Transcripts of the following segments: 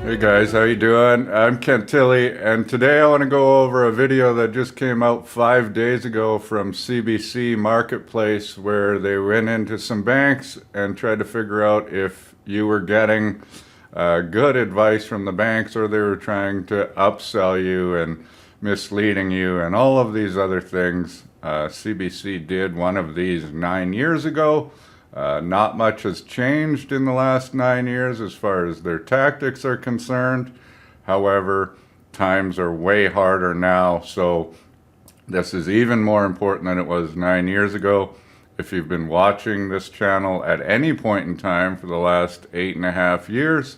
Hey guys, how you doing? I'm Kent Tilley, and today I want to go over a video that just came out 5 days ago from CBC Marketplace, where they went into some banks and tried to figure out if you were getting good advice from the banks or they were trying to upsell you and misleading you and all of these other things. CBC did one of these 9 years ago. Not much has changed in the last 9 years as far as their tactics are concerned. However, times are way harder now, so this is even more important than it was 9 years ago. If you've been watching this channel at any point in time for the last 8.5 years,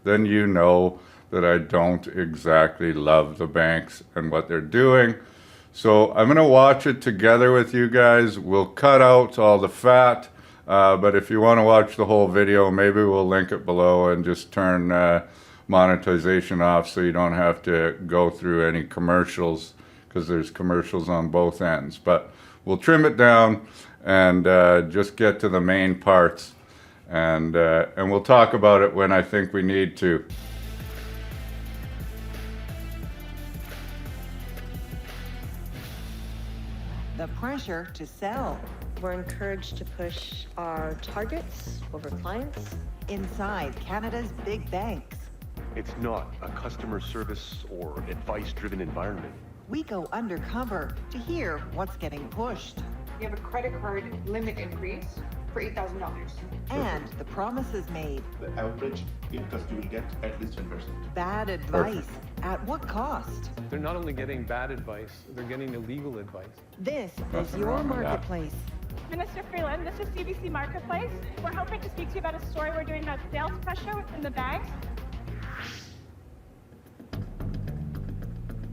then you know that I don't exactly love the banks and what they're doing. So I'm going to watch it together with you guys. We'll cut out all the fat. But if you want to watch the whole video, maybe we'll link it below and just turn monetization off so you don't have to go through any commercials, because there's commercials on both ends. But we'll trim it down and just get to the main parts, and we'll talk about it when I think we need to. The pressure to sell. We're encouraged to push our targets over clients. Inside Canada's big banks, It's not a customer service or advice-driven environment. we go undercover to hear what's getting pushed. You have a credit card limit increase for $8,000. And the promises made. The average interest you will get at least 10%. Bad advice. At what cost? They're not only getting bad advice, they're getting illegal advice. This is Nothing your wrong with that. marketplace. Minister Freeland, this is CBC Marketplace. We're hoping to speak to you about a story we're doing about sales pressure within the banks.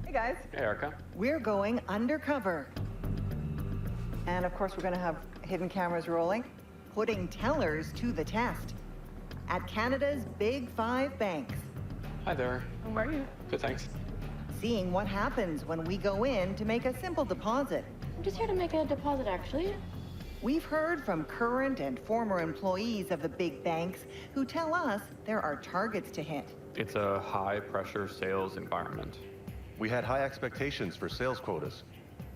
Hey guys, Hey, Erica. We're going undercover, and of course we're going to have hidden cameras rolling. putting tellers to the test. At Canada's big five banks, Hi there. And where are you? Good, thanks. seeing what happens when we go in to make a simple deposit. I'm just here to make a deposit, actually. We've heard from current and former employees of the big banks who tell us there are targets to hit. It's a high-pressure sales environment. We had high expectations for sales quotas.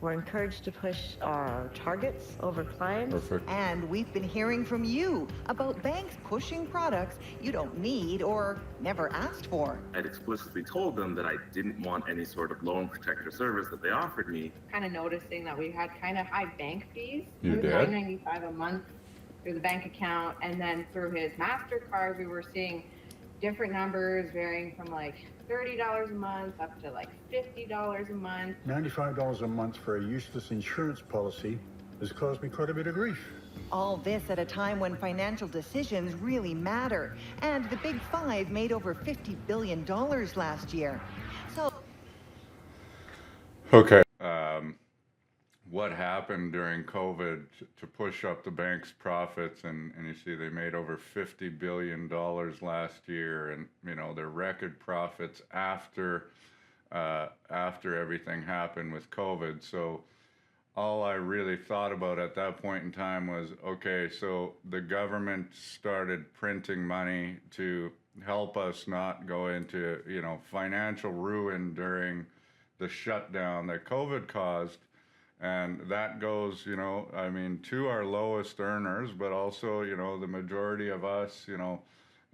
We're encouraged to push our targets over clients. Perfect. And we've been hearing from you about banks pushing products you don't need or never asked for. I'd explicitly told them that I didn't want any sort of loan protector service that they offered me. Kind of noticing that we had kind of high bank fees. You It was did? $9.95 a month through the bank account, and then through his MasterCard, we were seeing different numbers varying from like $30 a month up to like $50 a month. $95 a month for a useless insurance policy has caused me quite a bit of grief. All this at a time when financial decisions really matter. And the big five made over $50 billion last year. So Okay. What happened during COVID to push up the bank's profits, and you see they made over $50 billion last year, and you know their record profits after everything happened with COVID. So all I really thought about at that point in time was, okay, so the government started printing money to help us not go into, financial ruin during the shutdown that COVID caused. And that goes, to our lowest earners, but also, the majority of us,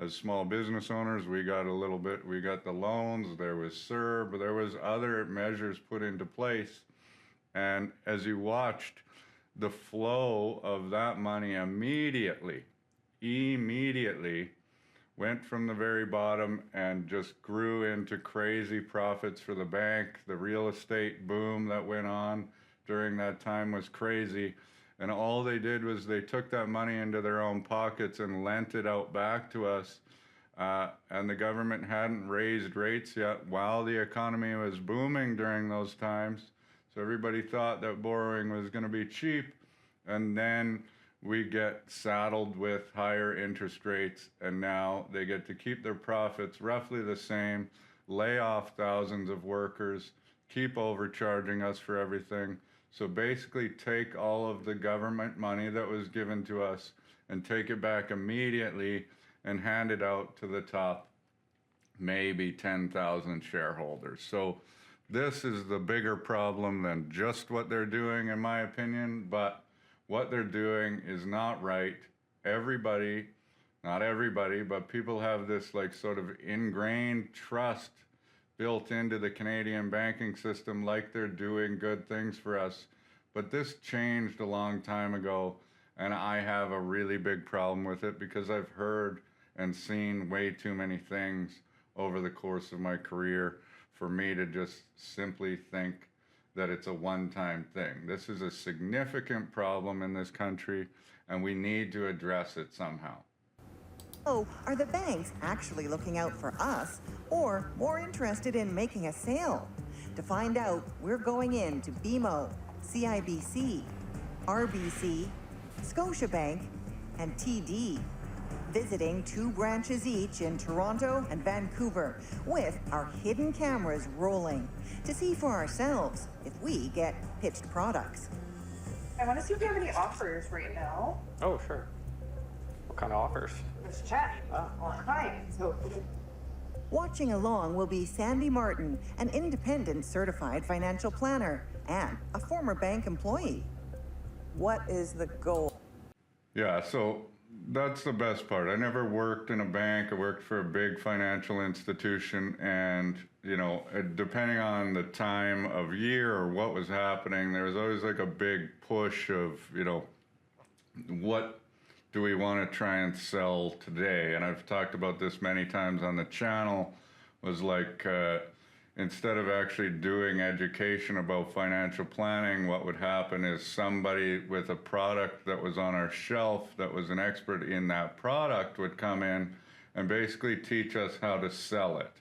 as small business owners, we got a little bit, we got the loans, there was CERB, there was other measures put into place. And as you watched, the flow of that money immediately went from the very bottom and just grew into crazy profits for the bank. The real estate boom that went on during that time was crazy. And all they did was they took that money into their own pockets and lent it out back to us. And the government hadn't raised rates yet while the economy was booming during those times. So everybody thought that borrowing was going to be cheap. And then we get saddled with higher interest rates, and now they get to keep their profits roughly the same, lay off thousands of workers, keep overcharging us for everything. So basically take all of the government money that was given to us and take it back immediately and hand it out to the top maybe 10,000 shareholders. So this is the bigger problem than just what they're doing, in my opinion, but what they're doing is not right. Everybody, not everybody, but people have this like sort of ingrained trust built into the Canadian banking system, like they're doing good things for us. But this changed a long time ago, and I have a really big problem with it because I've heard and seen way too many things over the course of my career for me to just simply think that it's a one-time thing. This is a significant problem in this country, and we need to address it somehow. Oh, are the banks actually looking out for us or more interested in making a sale? To find out, we're going in to BMO, CIBC, RBC, Scotiabank, and TD, visiting 2 branches each in Toronto and Vancouver with our hidden cameras rolling to see for ourselves if we get pitched products. I want to see if you have any offers right now. Oh, sure. What kind of offers? Let's chat. All right. So Watching along will be Sandy Martin, an independent certified financial planner and a former bank employee. What is the goal? Yeah, so that's the best part. I never worked in a bank. I worked for a big financial institution, and you know, depending on the time of year or what was happening, there was always like a big push of, you know, what do we want to try and sell today? And I've talked about this many times on the channel, was like, instead of actually doing education about financial planning, what would happen is somebody with a product that was on our shelf that was an expert in that product would come in and basically teach us how to sell it.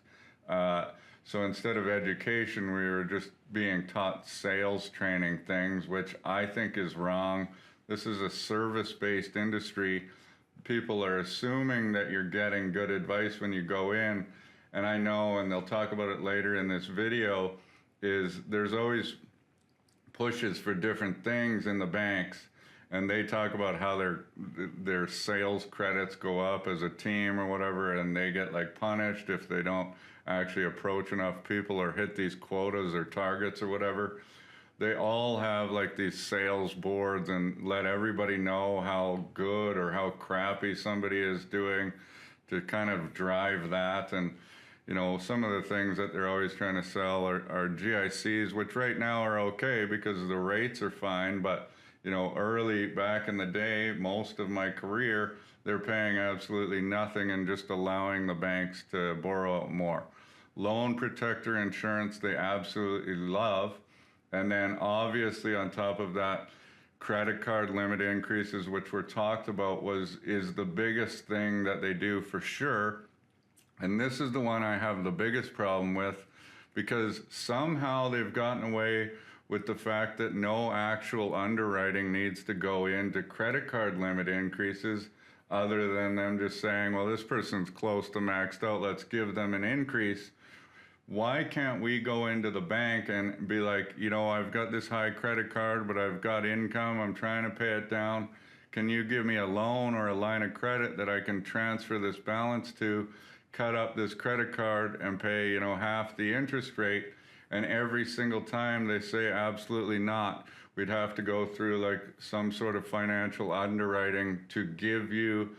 So instead of education, we were just being taught sales training things, which I think is wrong. This is a service-based industry. People are assuming that you're getting good advice when you go in. And I know, and they'll talk about it later in this video, is there's always pushes for different things in the banks. And they talk about how their sales credits go up as a team or whatever, and they get like punished if they don't actually approach enough people or hit these quotas or targets or whatever. They all have like these sales boards and let everybody know how good or how crappy somebody is doing to kind of drive that. And you know, some of the things that they're always trying to sell are GICs, which right now are okay because the rates are fine. But, you know, early back in the day, most of my career, they're paying absolutely nothing and just allowing the banks to borrow out more. Loan protector insurance, they absolutely love. And then obviously on top of that, credit card limit increases, which were talked about, is the biggest thing that they do for sure. And this is the one I have the biggest problem with, because somehow they've gotten away with the fact that no actual underwriting needs to go into credit card limit increases, other than them just saying, well, this person's close to maxed out, let's give them an increase. Why can't we go into the bank and be like, you know, I've got this high credit card, but I've got income, I'm trying to pay it down. Can you give me a loan or a line of credit that I can transfer this balance to, cut up this credit card and pay, you know, half the interest rate? And every single time they say absolutely not. We'd have to go through like some sort of financial underwriting to give you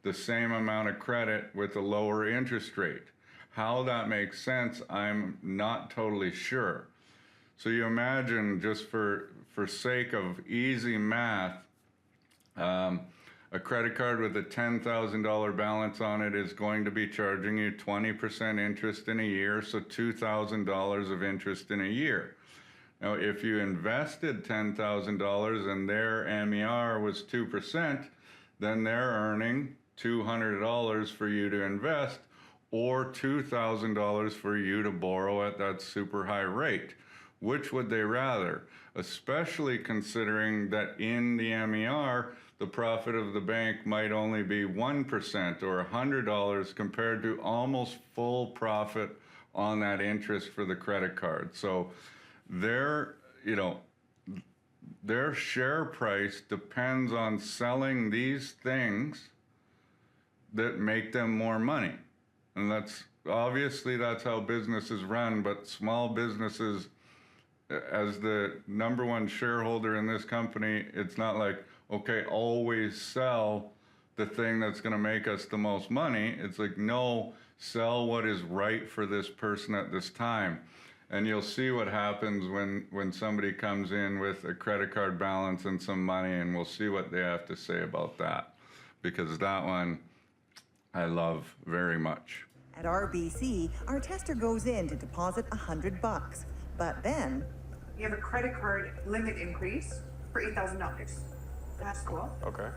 the same amount of credit with a lower interest rate. How that makes sense, I'm not totally sure. So you imagine, just for sake of easy math, a credit card with a $10,000 balance on it is going to be charging you 20% interest in a year, so $2,000 of interest in a year. Now, if you invested $10,000 and their MER was 2%, then they're earning $200 for you to invest, or $2,000 for you to borrow at that super high rate. Which would they rather? Especially considering that in the MER, the profit of the bank might only be 1% or $100 compared to almost full profit on that interest for the credit card. So their share price depends on selling these things that make them more money. And that's obviously that's how business is run, but small businesses, as the number one shareholder in this company, it's not like, okay, always sell the thing that's going to make us the most money. It's like, no, sell what is right for this person at this time. And you'll see what happens when somebody comes in with a credit card balance and some money, and we'll see what they have to say about that. Because that one I love very much. At RBC, our tester goes in to deposit $100, but then you have a credit card limit increase for $8,000. That's cool. Okay.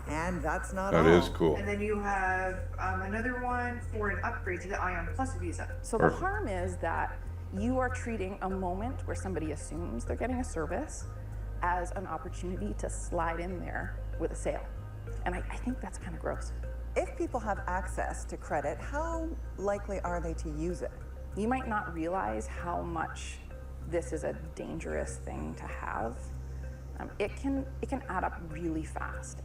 And that's not all. That is cool. And then you have another one for an upgrade to the Ion Plus visa. So the harm is that you are treating a moment where somebody assumes they're getting a service as an opportunity to slide in there with a sale. And I think that's kind of gross. If people have access to credit, how likely are they to use it? You might not realize how much this is a dangerous thing to have. It can add up really fast.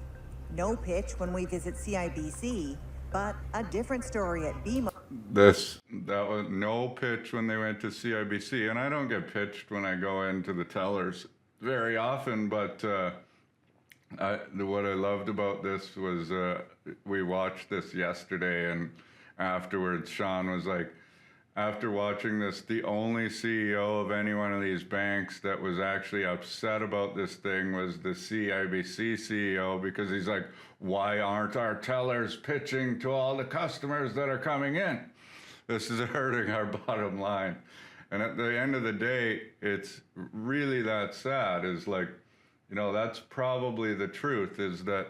No pitch when we visit CIBC, but a different story at BMO. That was no pitch when they went to CIBC, and I don't get pitched when I go into the tellers very often, but what I loved about this was we watched this yesterday, and afterwards Sean was like, after watching this, the only CEO of any one of these banks that was actually upset about this thing was the CIBC CEO, because he's like, why aren't our tellers pitching to all the customers that are coming in? This is hurting our bottom line. And at the end of the day, it's really that sad, is like, you know, that's probably the truth, is that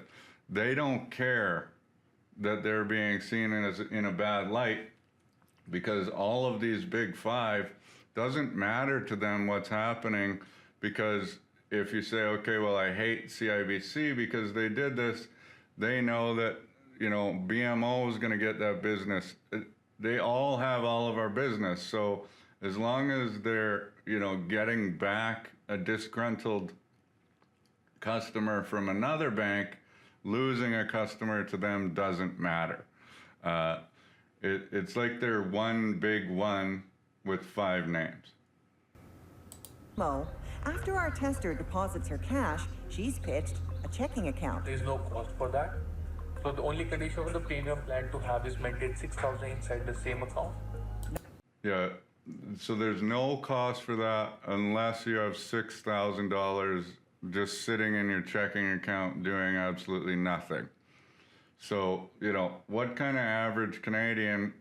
they don't care that they're being seen as in a bad light, because all of these big five, doesn't matter to them what's happening, because if you say, okay, well, I hate CIBC because they did this, they know that, you know, BMO is going to get that business. They all have all of our business. So as long as they're, you know, getting back a disgruntled customer from another bank, losing a customer to them doesn't matter. It's like they're one big one with 5 names. After our tester deposits her cash, she's pitched a checking account. There is no cost for that. So the only condition for the premium plan to have is maintain 6,000 inside the same account. Yeah, so there's no cost for that unless you have $6,000 just sitting in your checking account doing absolutely nothing. So, you know, what kind of average Canadian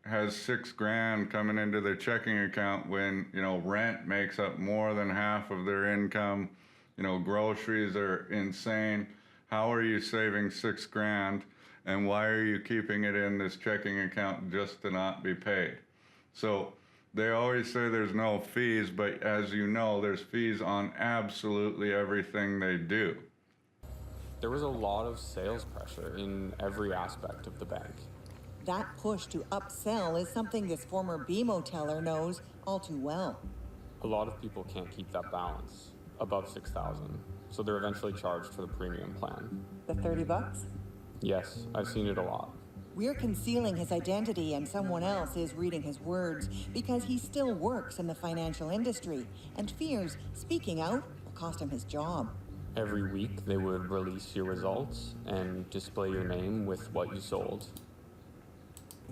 has $6,000 coming into their checking account when, you know, rent makes up more than half of their income, you know, groceries are insane. How are you saving $6,000, and why are you keeping it in this checking account just to not be paid? So they always say there's no fees, but as you know, there's fees on absolutely everything they do. There was a lot of sales pressure in every aspect of the bank. That push to upsell is something this former BMO teller knows all too well. A lot of people can't keep that balance above 6,000, so they're eventually charged for the premium plan. The $30? Yes, I've seen it a lot. We're concealing his identity, and someone else is reading his words because he still works in the financial industry and fears speaking out will cost him his job. Every week they would release your results and display your name with what you sold.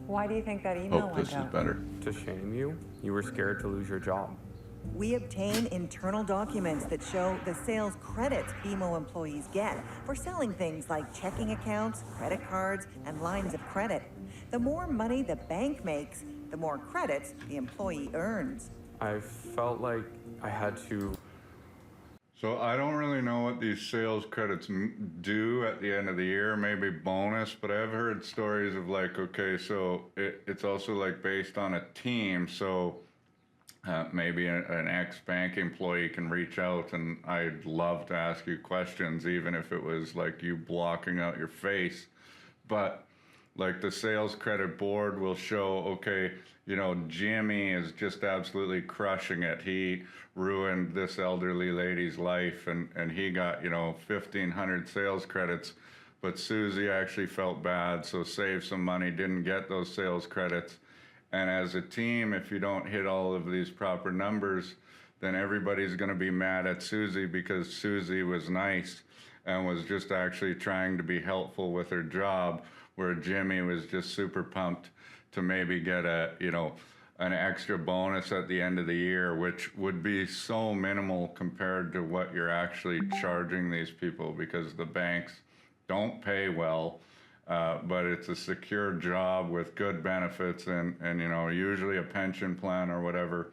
Why do you think that email went out? Better. To shame you, you were scared to lose your job. We obtain internal documents that show the sales credits BMO employees get for selling things like checking accounts, credit cards, and lines of credit. The more money the bank makes, the more credits the employee earns. I felt like I had to... So I don't really know what these sales credits do at the end of the year, maybe bonus, but I've heard stories of like, okay, so it's also like based on a team. So maybe an ex-bank employee can reach out, and I'd love to ask you questions, even if it was like you blocking out your face. But like the sales credit board will show, okay, you know, Jimmy is just absolutely crushing it. He ruined this elderly lady's life, and he got, you know, 1,500 sales credits. But Susie actually felt bad, so saved some money, didn't get those sales credits. And as a team, if you don't hit all of these proper numbers, then everybody's going to be mad at Susie because Susie was nice and was just actually trying to be helpful with her job, where Jimmy was just super pumped to maybe get an extra bonus at the end of the year, which would be so minimal compared to what you're actually charging these people, because the banks don't pay well, but it's a secure job with good benefits and usually a pension plan or whatever.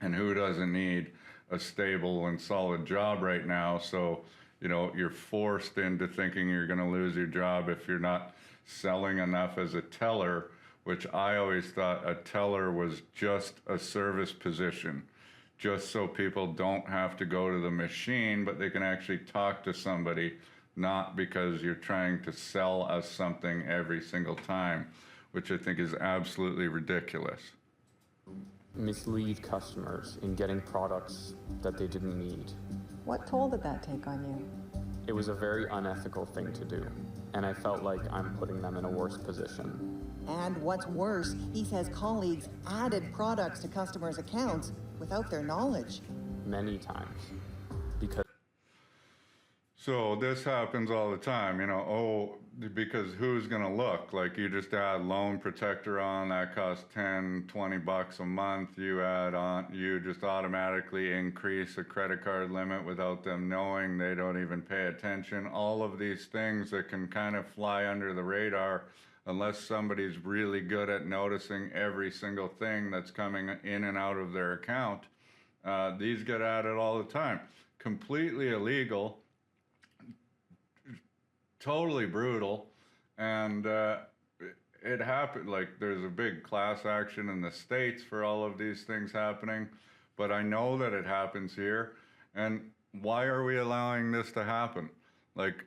And who doesn't need a stable and solid job right now? So, you're forced into thinking you're going to lose your job if you're not selling enough as a teller, which I always thought a teller was just a service position, just so people don't have to go to the machine, but they can actually talk to somebody, not because you're trying to sell us something every single time, which I think is absolutely ridiculous. Mislead customers in getting products that they didn't need. What toll did that take on you? It was a very unethical thing to do, and I felt like I'm putting them in a worse position. And what's worse, he says colleagues added products to customers' accounts without their knowledge. Many times. Because So this happens all the time, because who's going to look? Like, you just add Loan Protector on, that costs $10-20 a month. You just automatically increase a credit card limit without them knowing. They don't even pay attention. All of these things that can kind of fly under the radar unless somebody's really good at noticing every single thing that's coming in and out of their account. These get added all the time. Completely illegal. Totally brutal, and it happened. Like, there's a big class action in the States for all of these things happening, but I know that it happens here. And why are we allowing this to happen? Like,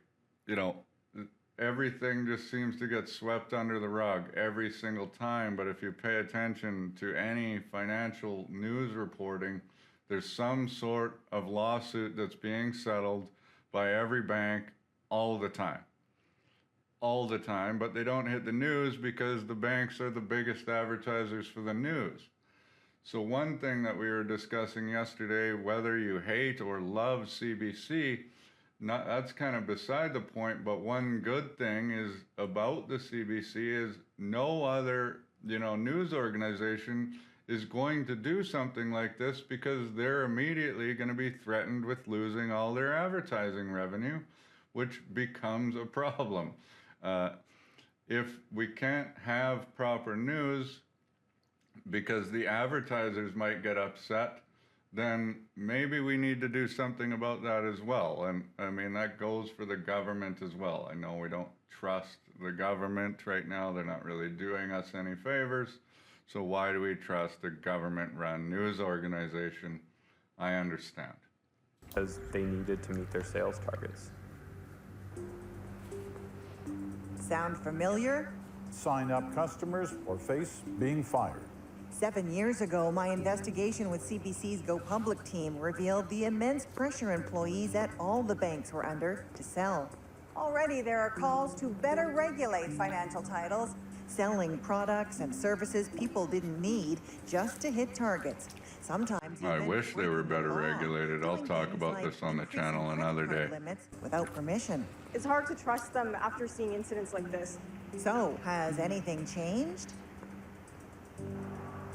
everything just seems to get swept under the rug every single time. But if you pay attention to any financial news reporting, there's some sort of lawsuit that's being settled by every bank all the time, but they don't hit the news because the banks are the biggest advertisers for the news. So one thing that we were discussing yesterday, whether you hate or love CBC, that's kind of beside the point, but one good thing is about the CBC is no other, news organization is going to do something like this, because they're immediately going to be threatened with losing all their advertising revenue, which becomes a problem. If we can't have proper news because the advertisers might get upset, then maybe we need to do something about that as well. And I mean, that goes for the government as well. I know we don't trust the government right now. They're not really doing us any favors. So why do we trust a government-run news organization? I understand. Because they needed to meet their sales targets. Sound familiar? Sign up customers or face being fired. 7 years ago, my investigation with CBC's Go Public team revealed the immense pressure employees at all the banks were under to sell. Already there are calls to better regulate financial titles. Selling products and services people didn't need just to hit targets. Sometimes I wish they were better regulated. I'll talk about this on the channel another day. Limits without permission. It's hard to trust them after seeing incidents like this. So, has anything changed?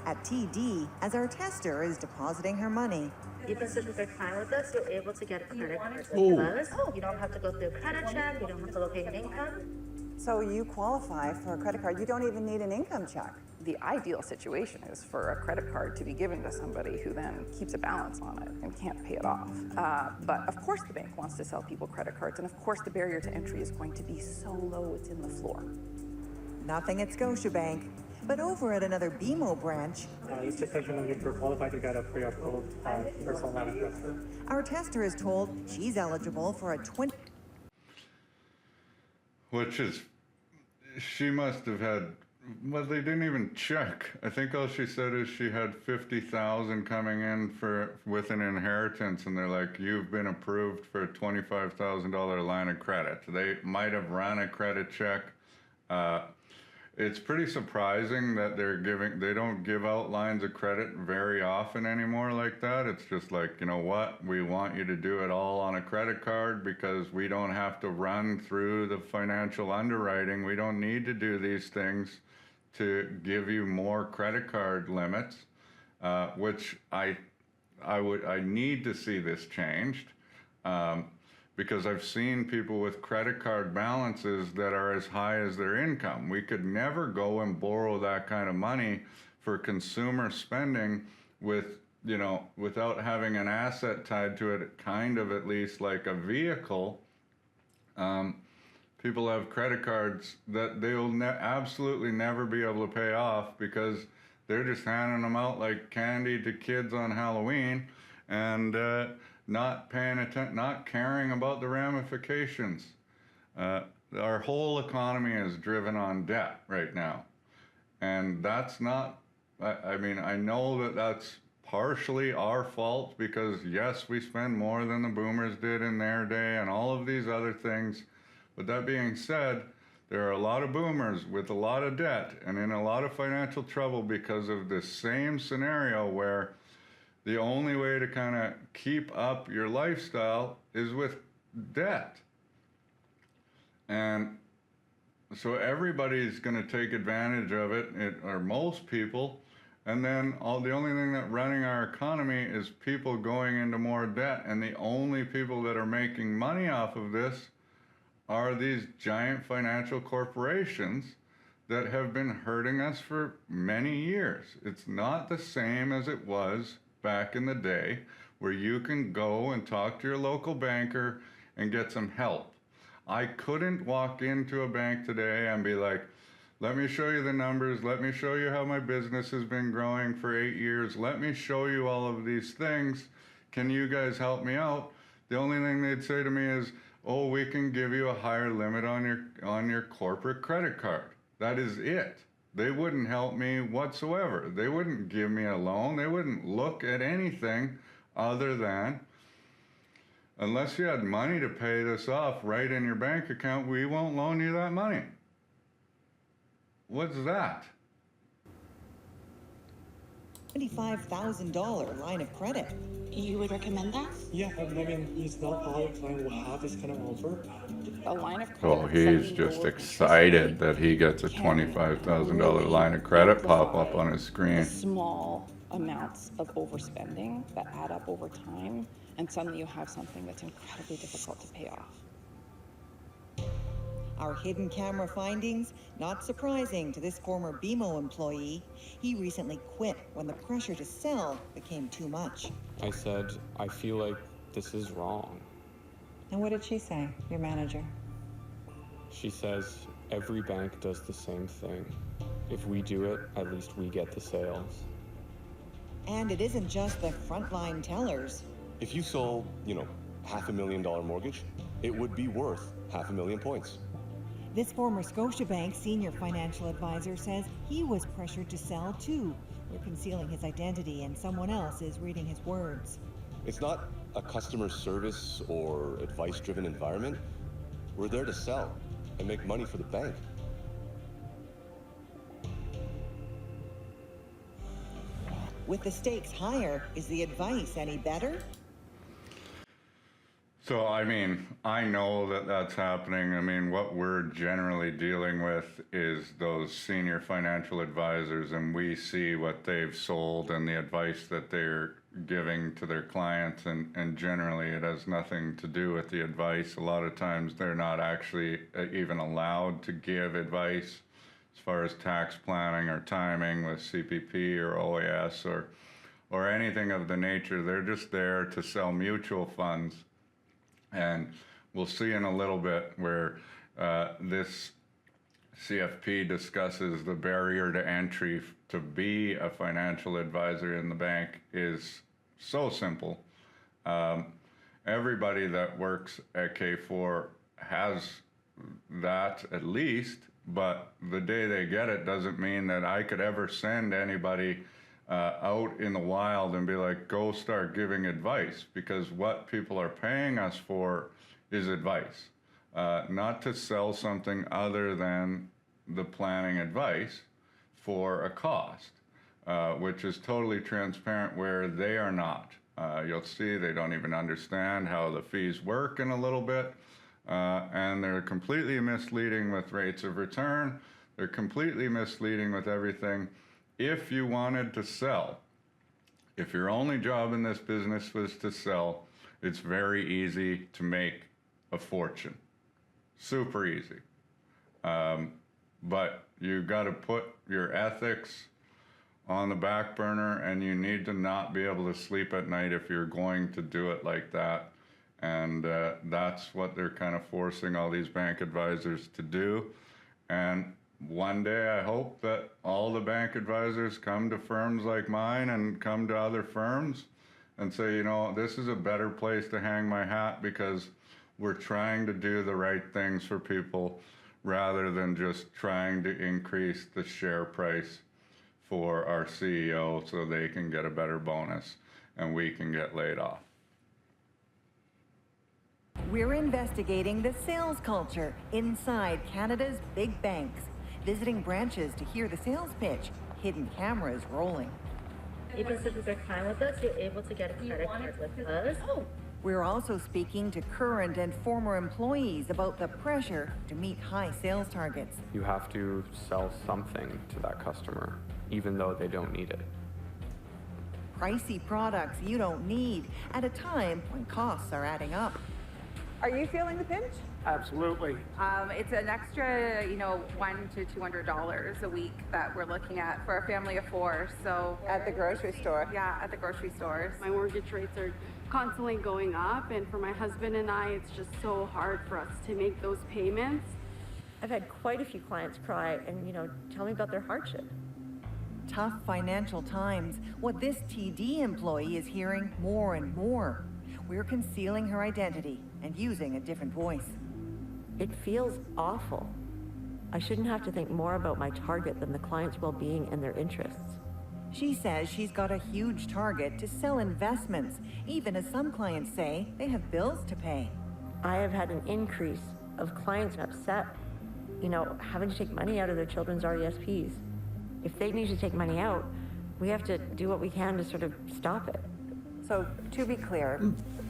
At TD, as our tester is depositing her money. You can certificate fine with us, you're able to get a credit card with us. You don't have to go through a credit check, you don't have to locate an income. So you qualify for a credit card. You don't even need an income check. The ideal situation is for a credit card to be given to somebody who then keeps a balance on it and can't pay it off. But of course the bank wants to sell people credit cards, and of course the barrier to entry is going to be so low it's in the floor. Nothing at Scotiabank, but over at another BMO branch, it's just that if you're qualified to get a pre-approved personal line of credit. Our tester is told she's eligible for a 20. Which is, she must have had, well, they didn't even check. I think all she said is she had $50,000 coming in with an inheritance, and they're like, you've been approved for a $25,000 line of credit. They might have run a credit check. it's pretty surprising that they don't give out lines of credit very often anymore like that. It's just like, you know what, we want you to do it all on a credit card because we don't have to run through the financial underwriting. We don't need to do these things to give you more credit card limits, which I need to see this changed. Because I've seen people with credit card balances that are as high as their income. We could never go and borrow that kind of money for consumer spending without having an asset tied to it, kind of at least like a vehicle. People have credit cards that they will absolutely never be able to pay off because they're just handing them out like candy to kids on Halloween, and not paying attention, not caring about the ramifications. Our whole economy is driven on debt right now. And that's not, I mean, I know that that's partially our fault because yes, we spend more than the boomers did in their day and all of these other things. But that being said, there are a lot of boomers with a lot of debt and in a lot of financial trouble because of this same scenario where the only way to kind of keep up your lifestyle is with debt. And so everybody's going to take advantage of it, or most people. And then the only thing that running our economy is people going into more debt. And the only people that are making money off of this are these giant financial corporations that have been hurting us for many years. It's not the same as it was back in the day where you can go and talk to your local banker and get some help. I couldn't walk into a bank today and be like, let me show you the numbers, let me show you how my business has been growing for 8 years, let me show you all of these things, can you guys help me out? The only thing they'd say to me is, oh, we can give you a higher limit on your corporate credit card. That is it. They wouldn't help me whatsoever. They wouldn't give me a loan. They wouldn't look at anything other than, unless you had money to pay this off right in your bank account, we won't loan you that money. What's that? $25,000 line of credit. You would recommend that? Yeah, I mean, it's not all the client will have this kind of offer. A line of credit. Well, he's just excited that he gets a $25,000 line of credit pop up on his screen. Small amounts of overspending that add up over time, and suddenly you have something that's incredibly difficult to pay off. Our hidden camera findings, not surprising to this former BMO employee. He recently quit when the pressure to sell became too much. I said, I feel like this is wrong. And what did she say, your manager? She says, every bank does the same thing. If we do it, at least we get the sales. And it isn't just the frontline tellers. If you sold, $500,000 mortgage, it would be worth 500,000 points. This former Scotiabank senior financial advisor says he was pressured to sell too. We're concealing his identity and someone else is reading his words. It's not a customer service or advice-driven environment. We're there to sell and make money for the bank. With the stakes higher, is the advice any better? So, I mean, I know that that's happening. I mean, what we're generally dealing with is those senior financial advisors, and we see what they've sold and the advice that they're giving to their clients, and generally it has nothing to do with the advice. A lot of times they're not actually even allowed to give advice as far as tax planning or timing with CPP or OAS or anything of the nature. They're just there to sell mutual funds. And we'll see in a little bit where this CFP discusses the barrier to entry to be a financial advisor in the bank is so simple. Everybody that works at K4 has that at least, but the day they get it doesn't mean that I could ever send anybody out in the wild and be like, go start giving advice, because what people are paying us for is advice, not to sell something other than the planning advice for a cost, which is totally transparent where they are not. You'll see they don't even understand how the fees work in a little bit, and they're completely misleading with rates of return. They're completely misleading with everything. If you wanted to sell, if your only job in this business was to sell, it's very easy to make a fortune. Super easy. But you got to put your ethics on the back burner, and you need to not be able to sleep at night if you're going to do it like that. And that's what they're kind of forcing all these bank advisors to do. And one day I hope that all the bank advisors come to firms like mine and come to other firms and say, you know, this is a better place to hang my hat because we're trying to do the right things for people rather than just trying to increase the share price for our CEO so they can get a better bonus and we can get laid off. We're investigating the sales culture inside Canada's big banks, visiting branches to hear the sales pitch, hidden cameras rolling. Even if you're fine with us, you're able to get a credit card with us. We're also speaking to current and former employees about the pressure to meet high sales targets. You have to sell something to that customer, even though they don't need it. Pricey products you don't need at a time when costs are adding up. Are you feeling the pinch? Absolutely. It's an extra, $100 to $200 a week that we're looking at for a family of four. So at the grocery store. Yeah, at the grocery stores. My mortgage rates are constantly going up, and for my husband and I, it's just so hard for us to make those payments. I've had quite a few clients cry and, tell me about their hardship. Tough financial times, what this TD employee is hearing more and more. We're concealing her identity and using a different voice. It feels awful. I shouldn't have to think more about my target than the client's well-being and their interests. She says she's got a huge target to sell investments, even as some clients say they have bills to pay. I have had an increase of clients upset, having to take money out of their children's RESPs. If they need to take money out, we have to do what we can to sort of stop it. So, to be clear,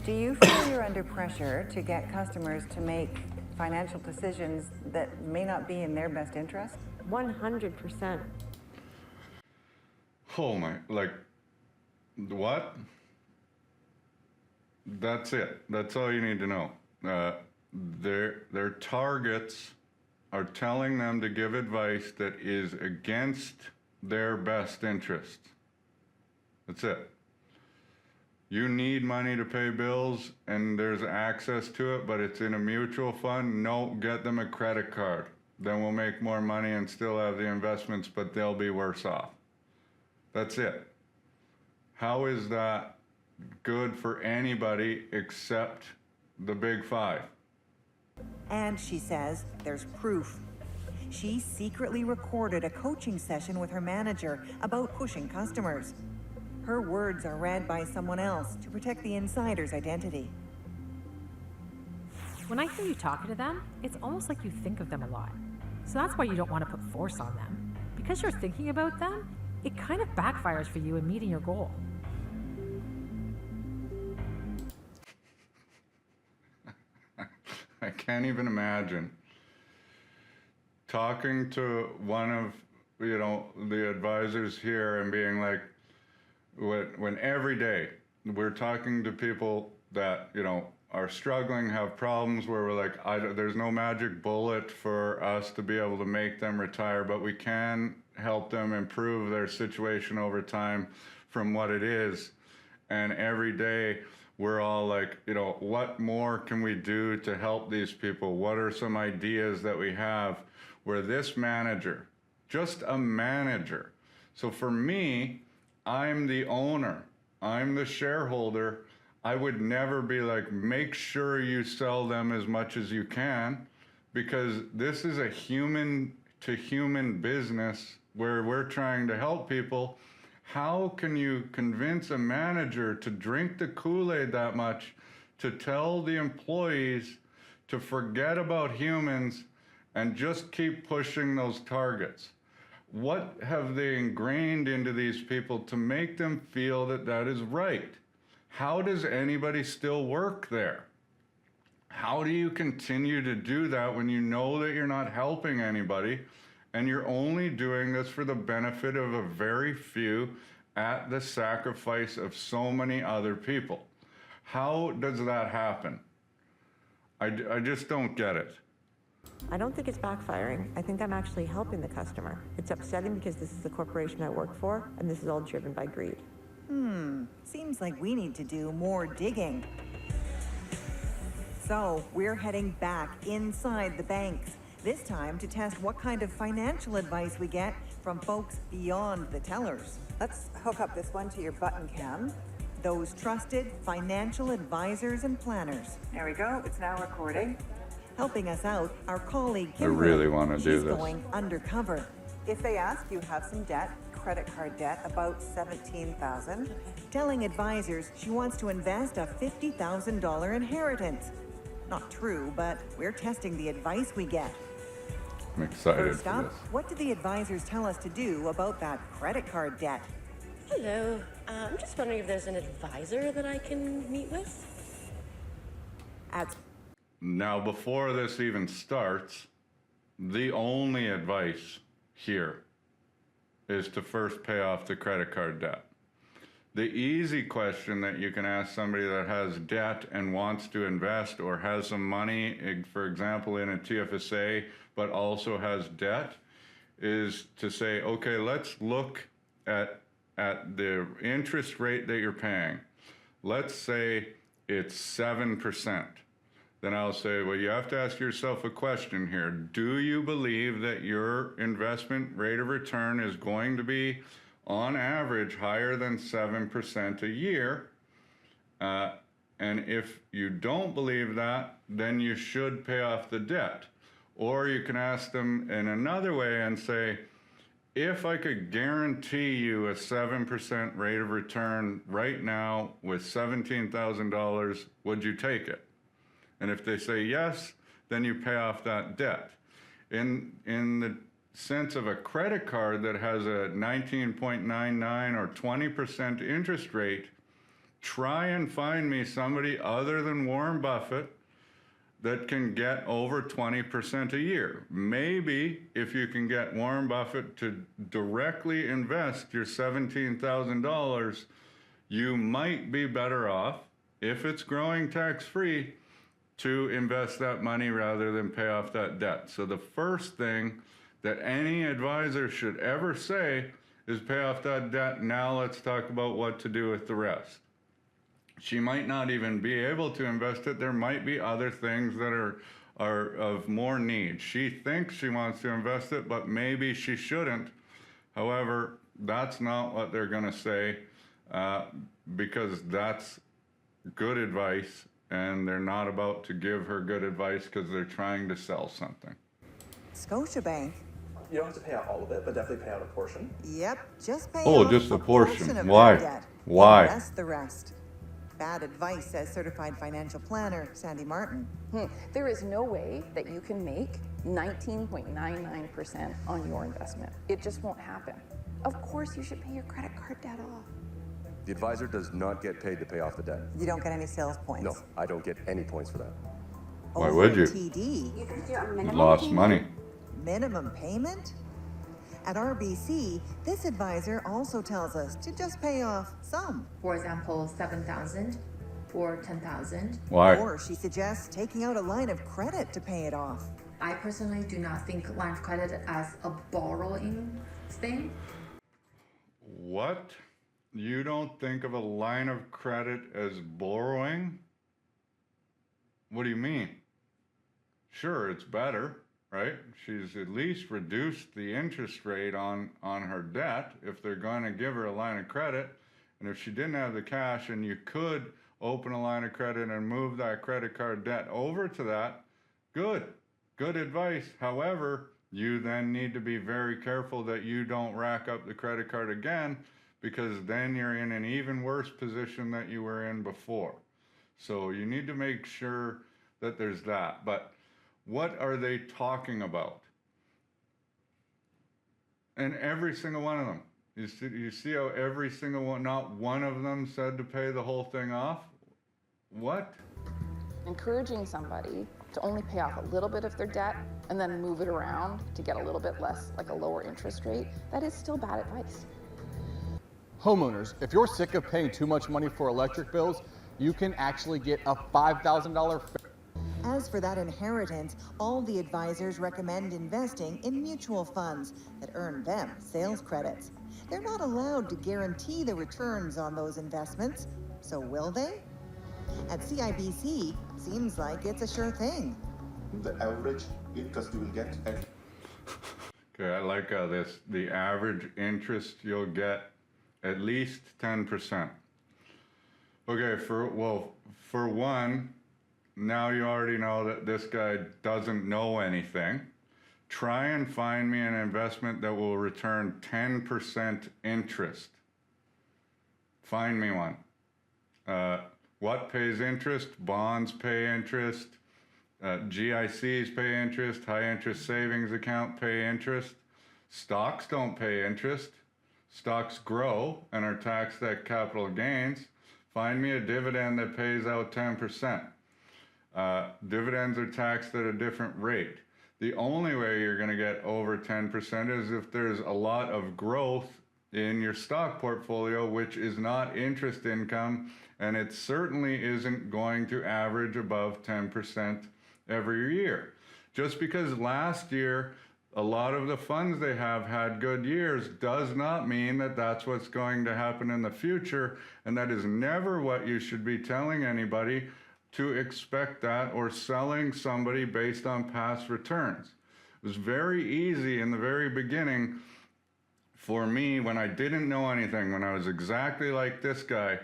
do you feel you're under pressure to get customers to make financial decisions that may not be in their best interest? 100%. Oh my, what? That's it. That's all you need to know. Their targets are telling them to give advice that is against their best interest. That's it. You need money to pay bills and there's access to it, but it's in a mutual fund. No, get them a credit card. Then we'll make more money and still have the investments, but they'll be worse off. That's it. How is that good for anybody except the big five? And she says there's proof. She secretly recorded a coaching session with her manager about pushing customers. Her words are read by someone else to protect the insider's identity. When I hear you talking to them, it's almost like you think of them a lot. So that's why you don't want to put force on them. Because you're thinking about them, it kind of backfires for you in meeting your goal. I can't even imagine talking to one of, the advisors here and being like, when every day we're talking to people that, are struggling, have problems where we're like, there's no magic bullet for us to be able to make them retire, but we can help them improve their situation over time from what it is. And every day we're all like, what more can we do to help these people? What are some ideas that we have where this manager, just a manager. So for me, I'm the owner, I'm the shareholder. I would never be like, make sure you sell them as much as you can, because this is a human to human business where we're trying to help people. How can you convince a manager to drink the Kool-Aid that much, to tell the employees to forget about humans and just keep pushing those targets. What have they ingrained into these people to make them feel that that is right? How does anybody still work there? How do you continue to do that when you know that you're not helping anybody and you're only doing this for the benefit of a very few at the sacrifice of so many other people? How does that happen? I just don't get it. I don't think it's backfiring. I think I'm actually helping the customer. It's upsetting because this is the corporation I work for, and this is all driven by greed. Seems like we need to do more digging. So we're heading back inside the banks, this time to test what kind of financial advice we get from folks beyond the tellers. Let's hook up this one to your button cam. Those trusted financial advisors and planners. There we go. It's now recording. Helping us out, our colleague I Kimberly. really want to do She's this. going undercover. If they ask, you have some debt, credit card debt, about $17,000. Telling advisors she wants to invest a $50,000 inheritance. Not true, but we're testing the advice we get. I'm excited First for up, this. what do the advisors tell us to do about that credit card debt? Hello. I'm just wondering if there's an advisor that I can meet with. Now, before this even starts, the only advice here is to first pay off the credit card debt. The easy question that you can ask somebody that has debt and wants to invest or has some money, for example, in a TFSA, but also has debt, is to say, okay, let's look at the interest rate that you're paying. Let's say it's 7%. Then I'll say, well, you have to ask yourself a question here. Do you believe that your investment rate of return is going to be, on average, higher than 7% a year? And if you don't believe that, then you should pay off the debt. Or you can ask them in another way and say, if I could guarantee you a 7% rate of return right now with $17,000, would you take it? And if they say yes, then you pay off that debt. In the sense of a credit card that has a 19.99 or 20% interest rate, try and find me somebody other than Warren Buffett that can get over 20% a year. Maybe if you can get Warren Buffett to directly invest your $17,000, you might be better off, if it's growing tax-free, to invest that money rather than pay off that debt. So the first thing that any advisor should ever say is pay off that debt. Now let's talk about what to do with the rest. She might not even be able to invest it. There might be other things that are of more need. She thinks she wants to invest it, but maybe she shouldn't. However, that's not what they're going to say because that's good advice, and they're not about to give her good advice because they're trying to sell something. Scotiabank. You don't have to pay out all of it, but definitely pay out a portion. Yep, just pay Oh, off just a portion. of Why? your debt. Why? Invest the rest. Bad advice, says certified financial planner Sandy Martin. There is no way that you can make 19.99% on your investment. It just won't happen. Of course, you should pay your credit card debt off. The advisor does not get paid to pay off the debt. You don't get any sales points. No, I don't get any points for that. Why would you? TD. You lost money. Minimum payment? At RBC, this advisor also tells us to just pay off some. For example, 7,000 or 10,000. Why? Or she suggests taking out a line of credit to pay it off. I personally do not think line of credit as a borrowing thing. What? You don't think of a line of credit as borrowing? What do you mean? Sure, it's better, right? She's at least reduced the interest rate on her debt if they're going to give her a line of credit. And if she didn't have the cash and you could open a line of credit and move that credit card debt over to that, good advice. However, you then need to be very careful that you don't rack up the credit card again, because then you're in an even worse position that you were in before. So you need to make sure that there's that. But What are they talking about? And every single one of them. You see how every single one, not one of them said to pay the whole thing off? What? Encouraging somebody to only pay off a little bit of their debt and then move it around to get a little bit less, like a lower interest rate, that is still bad advice. Homeowners, if you're sick of paying too much money for electric bills, you can actually get a $5,000 As for that inheritance, all the advisors recommend investing in mutual funds that earn them sales credits. They're not allowed to guarantee the returns on those investments, so will they? At CIBC, seems like it's a sure thing. The average interest you will get at... Okay, I like how the average interest you'll get at least 10%. Okay, for one, now you already know that this guy doesn't know anything. Try and find me an investment that will return 10% interest. Find me one. What pays interest? Bonds pay interest. GICs pay interest. High interest savings account pay interest. Stocks don't pay interest. Stocks grow and are taxed at capital gains. Find me a dividend that pays out 10%. Dividends are taxed at a different rate. The only way you're going to get over 10% is if there's a lot of growth in your stock portfolio, which is not interest income, and it certainly isn't going to average above 10% every year. Just because last year a lot of the funds they have had good years does not mean that that's what's going to happen in the future, and that is never what you should be telling anybody, to expect that, or selling somebody based on past returns. It was very easy in the very beginning for me when I didn't know anything, when I was exactly like this guy.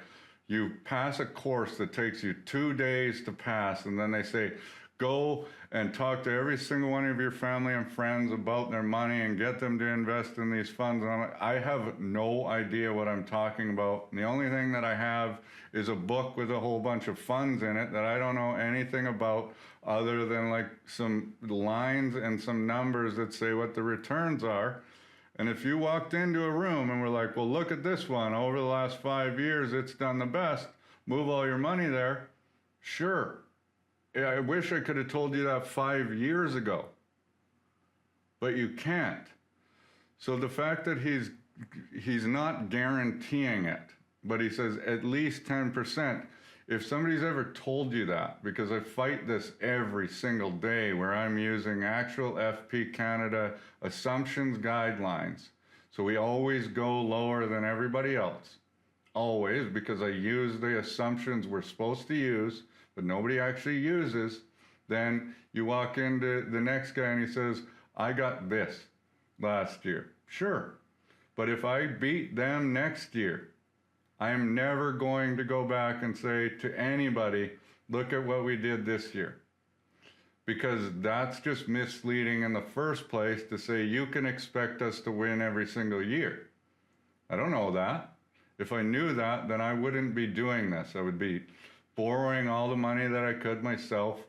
You pass a course that takes you 2 days to pass, and then they say, go and talk to every single one of your family and friends about their money and get them to invest in these funds. And I'm like, I have no idea what I'm talking about. And the only thing that I have is a book with a whole bunch of funds in it that I don't know anything about, other than like some lines and some numbers that say what the returns are. And if you walked into a room and were like, well, look at this one, over the last 5 years, it's done the best, move all your money there, sure. I wish I could have told you that 5 years ago, but you can't. So the fact that he's not guaranteeing it, but he says at least 10%, if somebody's ever told you that, because I fight this every single day where I'm using actual FP Canada assumptions guidelines. So we always go lower than everybody else, always, because I use the assumptions we're supposed to use, but nobody actually uses. Then you walk into the next guy and he says, I got this last year. Sure, but if I beat them next year, I am never going to go back and say to anybody, look at what we did this year. Because that's just misleading in the first place, to say you can expect us to win every single year. I don't know that. If I knew that, then I wouldn't be doing this. I would be borrowing all the money that I could myself,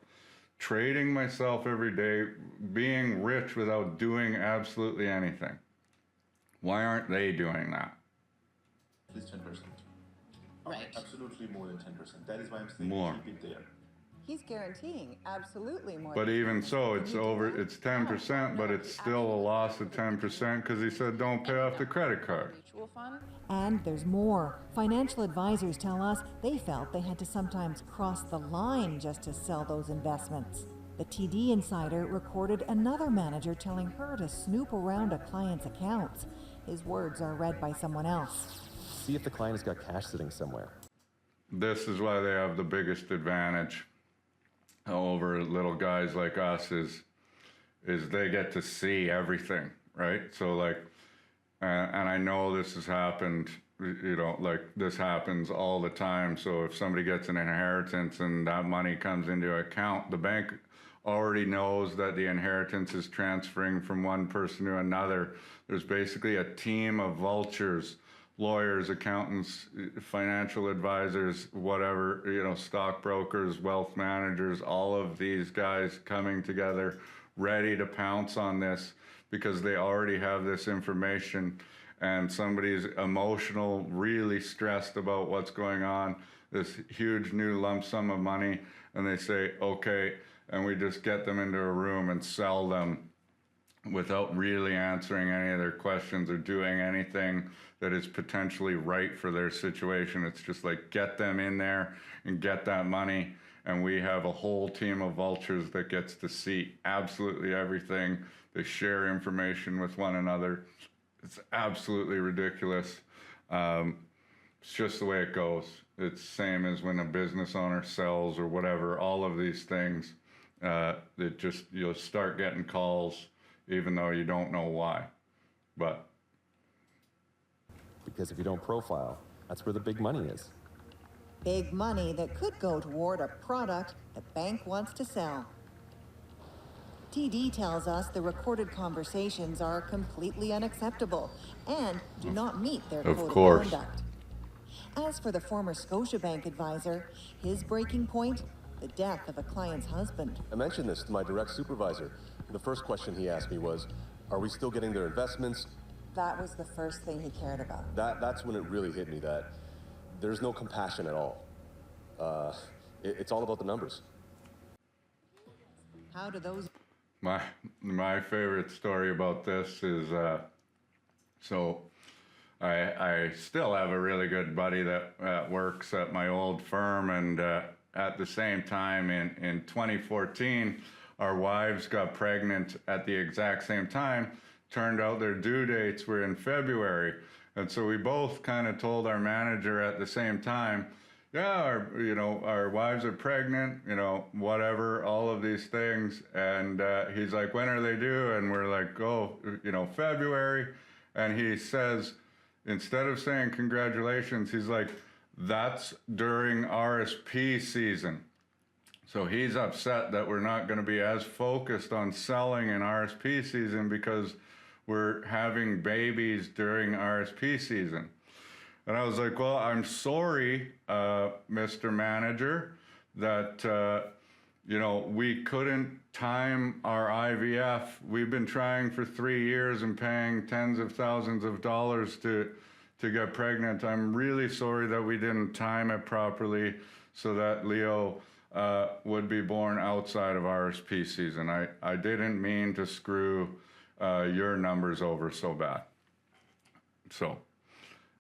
trading myself every day, being rich without doing absolutely anything. Why aren't they doing that? At least 10%. Right. Absolutely more than 10%. That is why I'm saying More. keep it there. He's guaranteeing absolutely more. But than even 10%. so, it's over, it's 10%, but it's still a loss of 10% because he said don't pay off the credit card. Mutual fund. And there's more. Financial advisors tell us they felt they had to sometimes cross the line just to sell those investments. The TD Insider recorded another manager telling her to snoop around a client's accounts. His words are read by someone else. See if the client has got cash sitting somewhere. This is why they have the biggest advantage over little guys like us, is they get to see everything, right? So like, and I know this has happened, you know, like this happens all the time. So if somebody gets an inheritance and that money comes into account, the bank already knows that the inheritance is transferring from one person to another. There's basically a team of vultures lawyers, accountants, financial advisors, whatever, stockbrokers, wealth managers, all of these guys coming together, ready to pounce on this because they already have this information, and somebody's emotional, really stressed about what's going on, this huge new lump sum of money, and they say, okay, and we just get them into a room and sell them without really answering any of their questions or doing anything that is potentially right for their situation. It's just like, get them in there and get that money, and we have a whole team of vultures that gets to see absolutely everything. They share information with one another. It's absolutely ridiculous. It's just the way it goes. It's the same as when a business owner sells or whatever, all of these things, you'll start getting calls even though you don't know why. But because if you don't profile, that's where the big money is. Big money that could go toward a product the bank wants to sell. TD tells us the recorded conversations are completely unacceptable and do not meet their code of conduct. As for the former Scotiabank advisor, his breaking point, the death of a client's husband. I mentioned this to my direct supervisor. The first question he asked me was, are we still getting their investments? That was the first thing he cared about. That's when it really hit me that there's no compassion at all. It's all about the numbers. How do those... My favorite story about this is, I still have a really good buddy that works at my old firm, and at the same time in 2014, our wives got pregnant at the exact same time. Turned out their due dates were in February. And so we both kind of told our manager at the same time, yeah, our wives are pregnant, whatever, all of these things. And he's like, when are they due? And we're like, February. And he says, instead of saying congratulations, he's like, that's during RSP season. So he's upset that we're not going to be as focused on selling in RSP season because we're having babies during RSP season. And I was like, well, I'm sorry, Mr. Manager, that, we couldn't time our IVF. We've been trying for 3 years and paying tens of thousands of dollars to get pregnant. I'm really sorry that we didn't time it properly so that Leo would be born outside of RSP season. I didn't mean to screw your numbers over so bad. So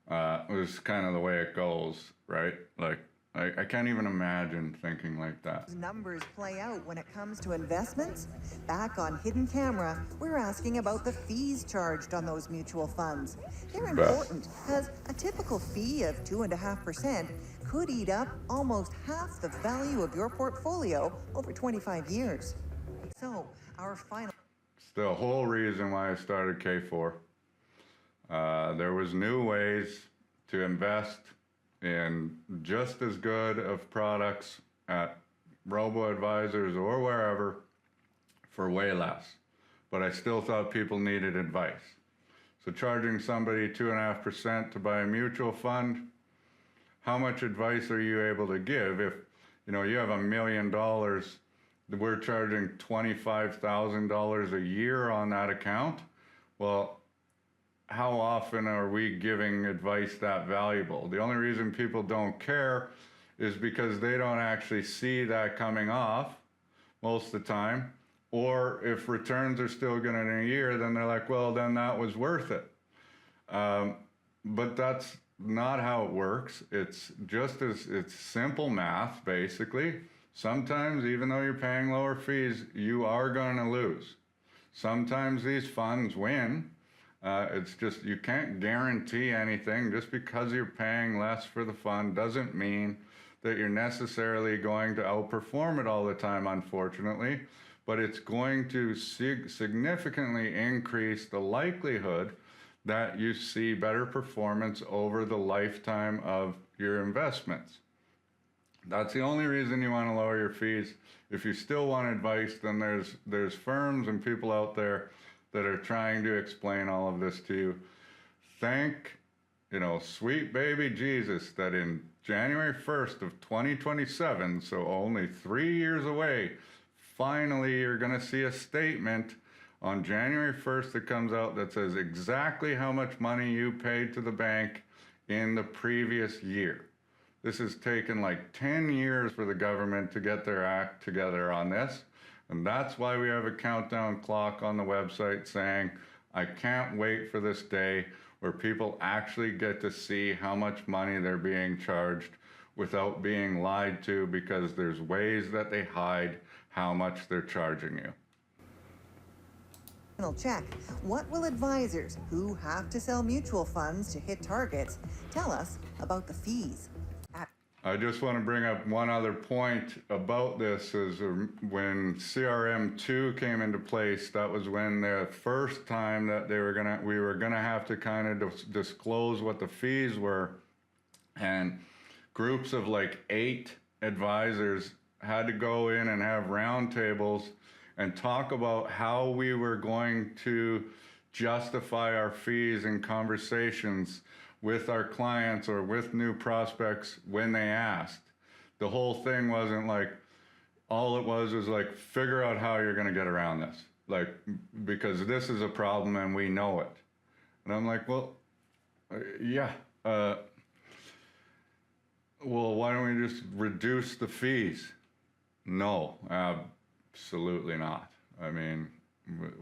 it was kind of the way it goes, right? Like, I can't even imagine thinking like that. Numbers play out when it comes to investments. Back on Hidden Camera, we're asking about the fees charged on those mutual funds. They're important because a typical fee of 2.5% could eat up almost half the value of your portfolio over 25 years. So, our final... It's the whole reason why I started K4. There was new ways to invest in just as good of products at robo-advisors or wherever for way less. But I still thought people needed advice. So charging somebody 2.5% to buy a mutual fund, how much advice are you able to give? If you have $1 million, we're charging $25,000 a year on that account. Well, how often are we giving advice that valuable? The only reason people don't care is because they don't actually see that coming off most of the time. Or if returns are still good in a year, then they're like, well, then that was worth it. But that's not how it works. It's simple math, basically. Sometimes, even though you're paying lower fees, you are going to lose. Sometimes these funds win. It's just, you can't guarantee anything. Just because you're paying less for the fund doesn't mean that you're necessarily going to outperform it all the time, unfortunately. But it's going to significantly increase the likelihood that you see better performance over the lifetime of your investments. That's the only reason you want to lower your fees. If you still want advice, then there's firms and people out there that are trying to explain all of this to you. Thank you know, sweet baby Jesus, that in January 1st of 2027, so only 3 years away, finally you're going to see a statement on January 1st that comes out that says exactly how much money you paid to the bank in the previous year. This has taken like 10 years for the government to get their act together on this. And that's why we have a countdown clock on the website saying, I can't wait for this day where people actually get to see how much money they're being charged without being lied to, because there's ways that they hide how much they're charging you. Final check. What will advisors who have to sell mutual funds to hit targets tell us about the fees? I just want to bring up one other point about this is when CRM2 came into place, that was when the first time that we were gonna have to kind of disclose what the fees were, and groups of like 8 advisors had to go in and have roundtables and talk about how we were going to justify our fees in conversations with our clients or with new prospects when they asked. The whole thing wasn't like, all it was like, figure out how you're gonna get around this. Like, because this is a problem and we know it. And I'm like, well, yeah. Well, why don't we just reduce the fees? No, absolutely not. I mean,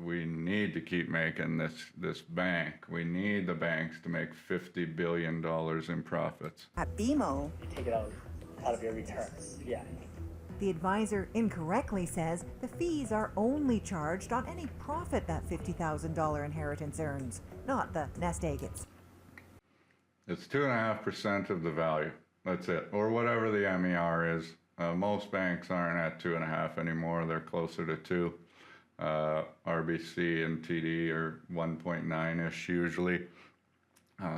we need to keep making this bank. We need the banks to make $50 billion in profits. At BMO, Take it out of your returns. Yeah. The advisor incorrectly says the fees are only charged on any profit that $50,000 inheritance earns, not the nest eggs. It's 2.5% of the value. That's it, or whatever the MER is. Most banks aren't at 2.5 anymore. They're closer to 2. RBC and TD are 1.9-ish usually,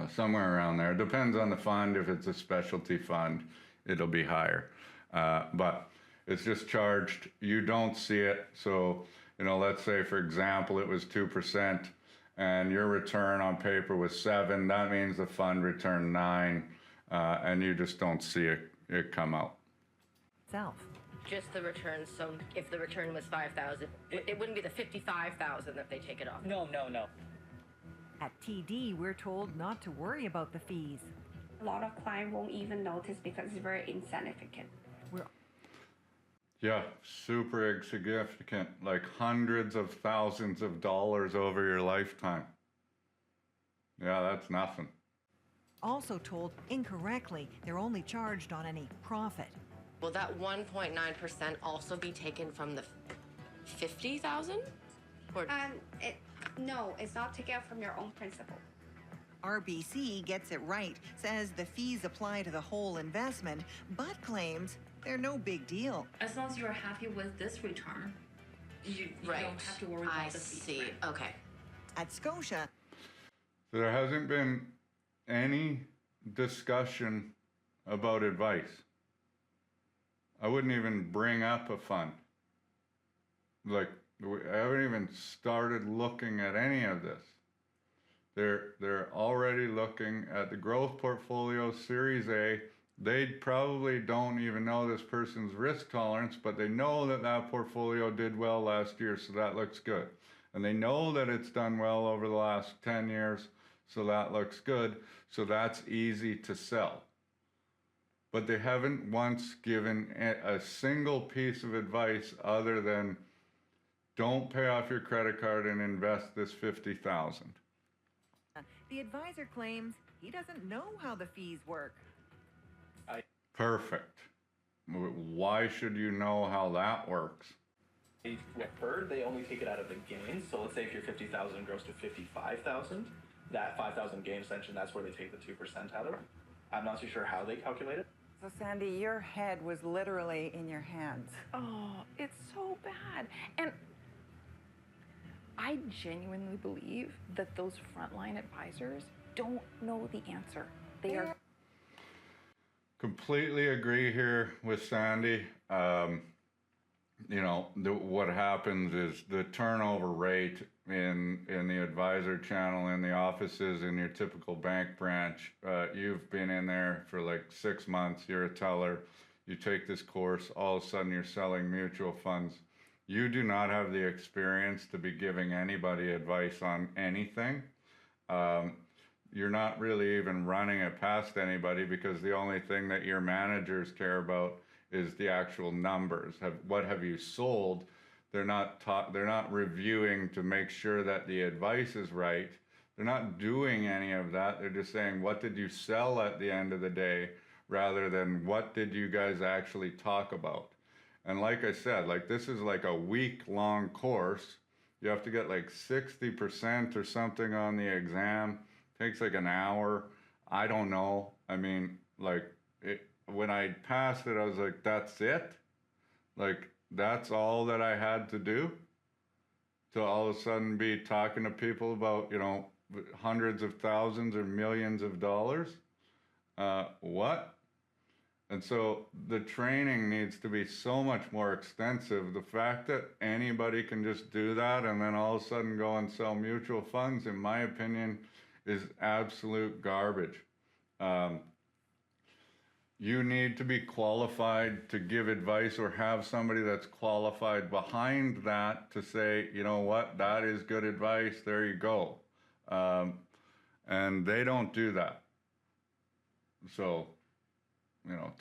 somewhere around there. Depends on the fund. If it's a specialty fund, it'll be higher. But it's just charged. You don't see it. So, you know, let's say, for example, it was 2% and your return on paper was 7. That means the fund returned 9, and you just don't see it come out. Self. Just the return. So if the return was 5,000, it wouldn't be the 55,000 that they take it off. No. At TD, we're told not to worry about the fees. A lot of clients won't even notice because it's very insignificant. Yeah, super insignificant, like hundreds of thousands of dollars over your lifetime. Yeah, that's nothing. Also told incorrectly they're only charged on any profit. Will that 1.9% also be taken from the 50,000? Or No, it's not taken out from your own principal. RBC gets it right, says the fees apply to the whole investment, but claims they're no big deal. As long as you're happy with this return, you don't have to worry about the fees. I see. Okay. At Scotia, There hasn't been any discussion about advice. I wouldn't even bring up a fund. Like, I haven't even started looking at any of this. They're already looking at the growth portfolio, Series A. They probably don't even know this person's risk tolerance, but they know that that portfolio did well last year, so that looks good. And they know that it's done well over the last 10 years, so that looks good. So that's easy to sell. But they haven't once given a single piece of advice other than don't pay off your credit card and invest this $50,000. The advisor claims he doesn't know how the fees work. Perfect. Why should you know how that works? I've heard they only take it out of the gains. So let's say if your 50,000 grows to 55,000, that 5,000 gain extension, that's where they take the 2% out of it. I'm not too sure how they calculate it. So Sandy, your head was literally in your hands. Oh, it's so bad. And I genuinely believe that those frontline advisors don't know the answer. They are. Completely agree here with Sandy. what happens is the turnover rate in the advisor channel in the offices in your typical bank branch. You've been in there for like 6 months. You're a teller. You take this course. All of a sudden, you're selling mutual funds. You do not have the experience to be giving anybody advice on anything. You're not really even running it past anybody because the only thing that your managers care about is the actual numbers. What have you sold? They're not reviewing to make sure that the advice is right. They're not doing any of that. They're just saying, what did you sell at the end of the day, rather than what did you guys actually talk about? And like I said, like this is like a week-long course. You have to get like 60% or something on the exam. Takes like an hour. I don't know. I mean, like when I passed it, I was like, that's it? Like, that's all that I had to do? To all of a sudden be talking to people about, hundreds of thousands or millions of dollars? What? And so the training needs to be so much more extensive. The fact that anybody can just do that and then all of a sudden go and sell mutual funds, in my opinion, is absolute garbage. You need to be qualified to give advice, or have somebody that's qualified behind that to say, you know what, that is good advice, there you go. And they don't do that. So,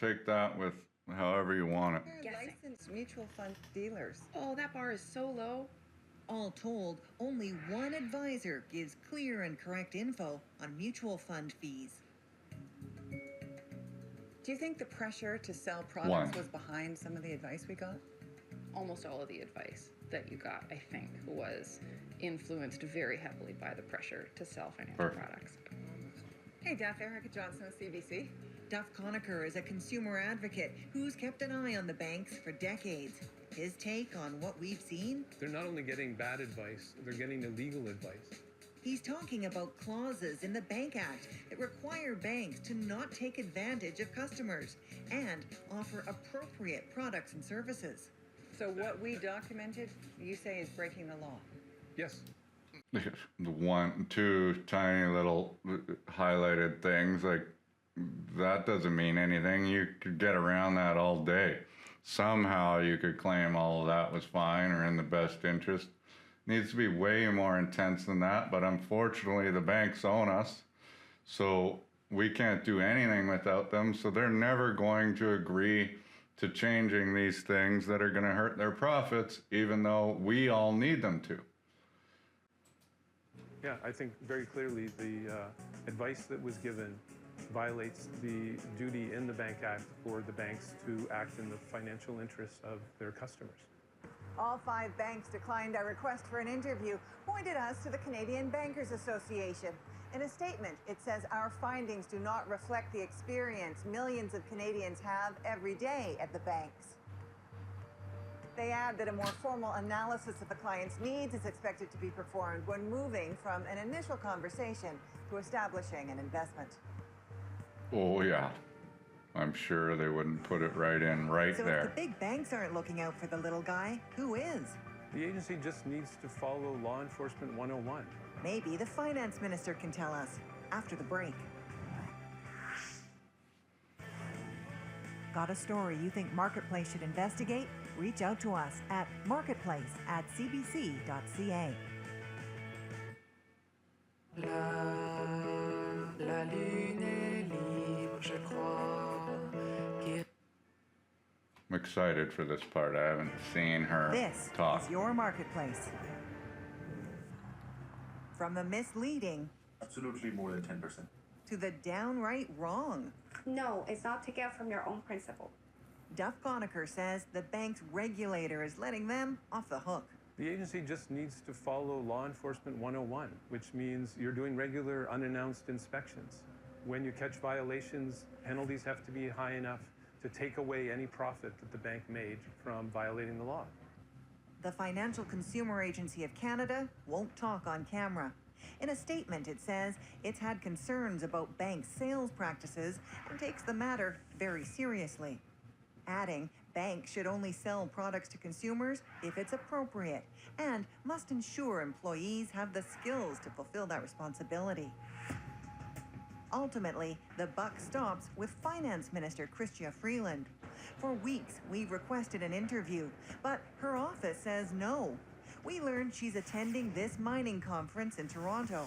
take that with however you want it. They're licensed mutual fund dealers. Oh, that bar is so low. All told, only one advisor gives clear and correct info on mutual fund fees. Do you think the pressure to sell products was behind some of the advice we got? Almost all of the advice that you got, I think, was influenced very heavily by the pressure to sell financial products. Hey, Duff, Erica Johnson with CBC. Duff Conacher is a consumer advocate who's kept an eye on the banks for decades. His take on what we've seen? They're not only getting bad advice, they're getting illegal advice. He's talking about clauses in the Bank Act that require banks to not take advantage of customers and offer appropriate products and services. So what we documented, you say, is breaking the law? Yes. The two tiny little highlighted things, like, that doesn't mean anything. You could get around that all day. Somehow you could claim all of that was fine or in the best interest. Needs to be way more intense than that, but unfortunately the banks own us, so we can't do anything without them, so they're never going to agree to changing these things that are going to hurt their profits, even though we all need them to. Yeah, I think very clearly the advice that was given violates the duty in the Bank Act for the banks to act in the financial interests of their customers. All 5 banks declined our request for an interview, pointed us to the Canadian Bankers Association. In a statement, it says our findings do not reflect the experience millions of Canadians have every day at the banks. They add that a more formal analysis of the client's needs is expected to be performed when moving from an initial conversation to establishing an investment. Oh, yeah. I'm sure they wouldn't put it right in right So there. if the big banks aren't looking out for the little guy, who is? The agency just needs to follow Law Enforcement 101. Maybe the finance minister can tell us after the break. Got a story you think Marketplace should investigate? Reach out to us at marketplace@cbc.ca. La lune est libre, je crois. I'm excited for this part. I haven't seen her This talk. is your Marketplace. From the misleading Absolutely more than 10%. to the downright wrong. No, it's not taken from your own principle. Duff Conacher says the bank's regulator is letting them off the hook. The agency just needs to follow Law Enforcement 101, which means you're doing regular unannounced inspections. When you catch violations, penalties have to be high enough to take away any profit that the bank made from violating the law. The Financial Consumer Agency of Canada won't talk on camera. In a statement, it says it's had concerns about bank sales practices and takes the matter very seriously. Adding, Banks should only sell products to consumers if it's appropriate and must ensure employees have the skills to fulfill that responsibility. Ultimately, the buck stops with Finance Minister Chrystia Freeland. For weeks, we've requested an interview, but her office says no. We learned she's attending this mining conference in Toronto.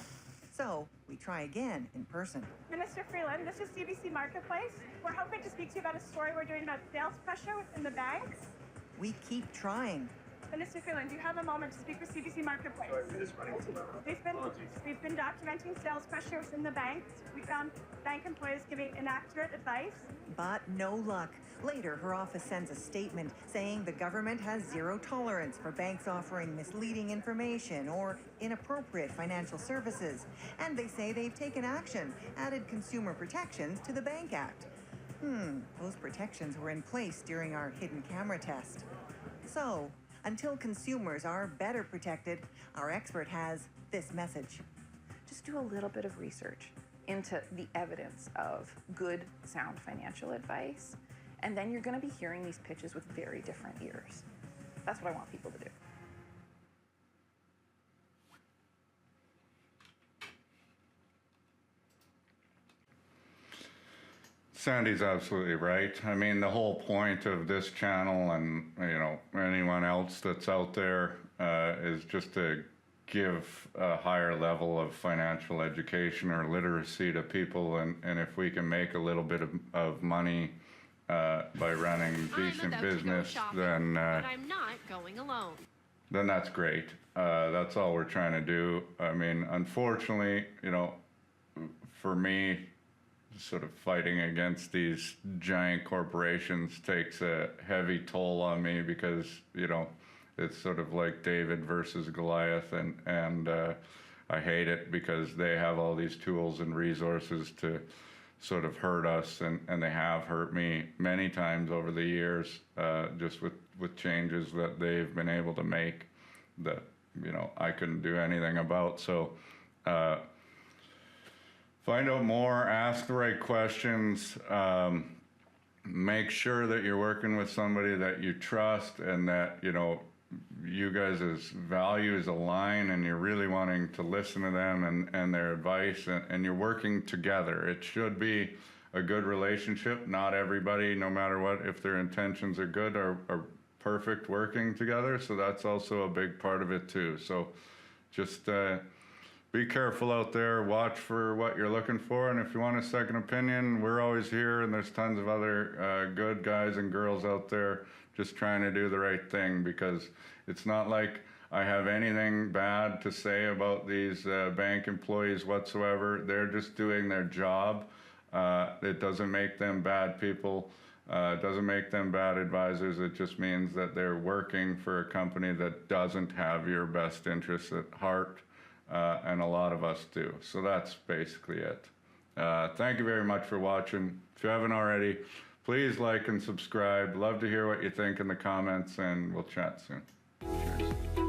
So we try again in person. Minister Freeland, this is CBC Marketplace. We're hoping to speak to you about a story we're doing about sales pressure within the banks. We keep trying. Minister Freeland, do you have a moment to speak with CBC Marketplace? We've been documenting sales pressure within the banks. We found bank employees giving inaccurate advice. But no luck. Later, her office sends a statement saying the government has zero tolerance for banks offering misleading information or inappropriate financial services. And they say they've taken action, added consumer protections to the Bank Act. Those protections were in place during our hidden camera test. So, until consumers are better protected, our expert has this message. Just do a little bit of research into the evidence of good, sound financial advice, and then you're going to be hearing these pitches with very different ears. That's what I want people to do. Sandy's absolutely right. I mean, the whole point of this channel and, you know, anyone else that's out there is just to give a higher level of financial education or literacy to people. And if we can make a little bit of money by running decent business, then but I'm not going alone. Then that's great. That's all we're trying to do. I mean, unfortunately, you know, for me, sort of fighting against these giant corporations takes a heavy toll on me because, you know, it's sort of like David versus Goliath, and I hate it because they have all these tools and resources to sort of hurt us, and they have hurt me many times over the years, just with changes that they've been able to make that, you know, I couldn't do anything about. So find out more, ask the right questions, make sure that you're working with somebody that you trust and that, you know, you guys' values align and you're really wanting to listen to them and their advice, and you're working together. It should be a good relationship. Not everybody, no matter what, if their intentions are good, are perfect working together. So that's also a big part of it too. So just be careful out there, watch for what you're looking for, and if you want a second opinion, we're always here, and there's tons of other good guys and girls out there just trying to do the right thing, because it's not like I have anything bad to say about these bank employees whatsoever. They're just doing their job. It doesn't make them bad people. It doesn't make them bad advisors. It just means that they're working for a company that doesn't have your best interests at heart. And a lot of us do. So that's basically it. Thank you very much for watching. If you haven't already, please like and subscribe. Love to hear what you think in the comments, and we'll chat soon. Cheers.